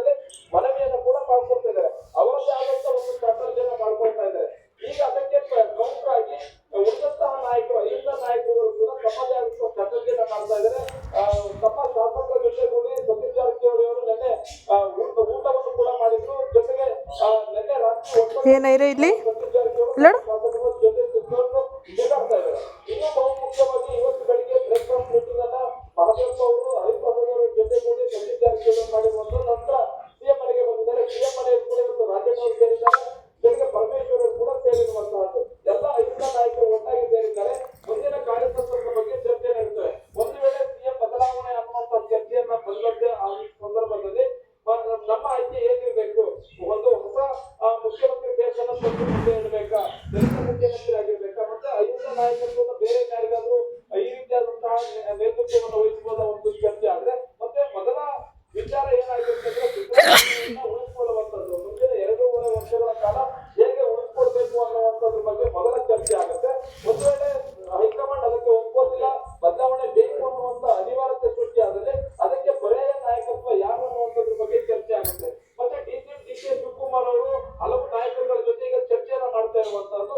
ನಿಟ್ಟಿನಲ್ಲಿ ಮನವಿಯನ್ನು ಕೂಡ ಮಾಡ್ಕೊಳ್ತಾ ಇದ್ದಾರೆ. ಅವರದ್ದೇ ಆದಂತ ಒಂದು ಸ್ಟ್ರಾಟಜಿಯನ್ನು ಮಾಡ್ಕೊಳ್ತಾ ಇದ್ದಾರೆ. ಈಗ ಅದಕ್ಕೆ ಕೌಂಟರ್ ಆಗಿ ಉಳಿದಂತಹ ನಾಯಕರು, ಐದು ನಾಯಕರುಗಳು ಕೂಡ ತಮ್ಮದೇ ಆದಂತಹ ಸ್ಟ್ರಾಟಜಿಯನ್ನು ಮಾಡ್ತಾ ಇದ್ದಾರೆ. ತಮ್ಮ ಶಾಸಕರ ಜೊತೆಗೂಡಿ ಸತೀಶ್ ಜಾರಕಿಹೊಳಿ ಅವರು ನಿನ್ನೆ ಊಟವನ್ನು ಕೂಡ ಮಾಡಿದ್ರು. ಜೊತೆಗೆ ನಿನ್ನೆ ರಾತ್ರಿ ಏನೈರೆ ಇಲ್ಲಿ ಸತೀಶ್ ಜಾರಕಿಹೊಳಿ ಶಾಸಕರ ಜೊತೆ ಸಿಕ್ಕೊಂಡು ಮಾತಾಡ್ತಾ ಇದ್ದಾರೆ. ಇನ್ನು ಬಹುಮುಖ್ಯವಾಗಿ ಇವತ್ತು ಬೆಳಿಗ್ಗೆ ಬ್ರೇಕ್ಫಾಸ್ಟ್ ಮೀಟಿಂಗ್ ಅನ್ನ ಮಹದೇವಪ್ಪ ಅವರು ಹರಿಪ್ರಸಾದ್ ಅವರ ಜೊತೆಗೂಡಿ ಸತೀಶ್ ಜಾರಕಿಹೊಳಿ ಮಾಡಿರುವಂತ ನಂತರ ಸಿಎಂ ಮನೆಗೆ ಬಂದಿದ್ದಾರೆ. ಸಿಎಂ ಮನೆಯಲ್ಲಿ ಕೂಡ ಇವತ್ತು ರಾಜೇಂದ್ರ ಅವರು ಸೇರಿದ್ದಾರೆ. ಜೊತೆಗೆ ಪರಮೇಶ್ವರ್ ಅವರು ಕೂಡ ಸೇರಿರುವಂತಹದ್ದು. ಎಲ್ಲ ಐದು ನಾಯಕರು ಒಟ್ಟಾಗಿ ಸೇರಿದ್ದಾರೆ. ಮುಂದಿನ ಕಾರ್ಯತಂತ್ರದ ಬಗ್ಗೆ ಚರ್ಚೆ ನಡೆಯುತ್ತದೆ. ಒಂದು ವೇಳೆ ಸಿಎಂ ಬದಲಾವಣೆ ಅನ್ನುವಂತ ಚರ್ಚೆಯನ್ನ ಬಂದಂತೆ ಆ ಸಂದರ್ಭದಲ್ಲಿ ನಮ್ಮ ಆಯ್ಕೆ ಹೇಗಿರ್ಬೇಕು, ಒಂದು ಹೊಸ ಮುಖ್ಯಮಂತ್ರಿ ದೇಶನ ಮುಂದೆ ಇಡಬೇಕಾ, ದಲಿತ ಮುಖ್ಯಮಂತ್ರಿ ಆಗಿರ್ಬೇಕಾ, ಮತ್ತೆ ಐದು ನಾಯಕತ್ವದ ಬೇರೆ ಯಾರಿಗಾದ್ರೂ ಈ ರೀತಿಯಾದಂತಹ ನೇತೃತ್ವವನ್ನು ವಹಿಸುವ ಒಂದು ಚರ್ಚೆ ಆದ್ರೆ, ಮತ್ತೆ ಮೊದಲ ವಿಚಾರ ಏನಾಗಿರ್ತಂದ್ರೆ ಸಿದ್ದರಾಮಯ್ಯನ ಉಳಿಸಿಕೊಳ್ಳುವಂತದ್ದು. ಮುಂದಿನ 2.5 ವರ್ಷಗಳ ಕಾಲ ಹೇಗೆ ಉಳಿಸಿಕೊಳ್ಬೇಕು ಅನ್ನುವಂಥದ್ರ ಬಗ್ಗೆ ಮೊದಲ ಚರ್ಚೆ ಆಗುತ್ತೆ. ಒಂದು ವೇಳೆ ಹೈಕಮಾಂಡ್ ಅದಕ್ಕೆ ಒಪ್ಪೋದಿಲ್ಲ, ಬದಲಾವಣೆ ಬೇಕು ಅನ್ನುವಂತ ಅನಿವಾರ್ಯತೆ ಸೃಷ್ಟಿ ಆದಲ್ಲಿ ಅದಕ್ಕೆ ಪರ್ಯಾಯ ನಾಯಕತ್ವ ಯಾರು ಅನ್ನುವಂಥದ್ರ ಬಗ್ಗೆ ಚರ್ಚೆ ಆಗುತ್ತೆ. ಮತ್ತೆ ಡಿ ಕೆ ಶಿವಕುಮಾರ್ ಅವರು ಹಲವು ನಾಯಕರುಗಳ ಜೊತೆ ಈಗ ಚರ್ಚೆಯನ್ನ ಮಾಡ್ತಾ ಇರುವಂತಹದ್ದು.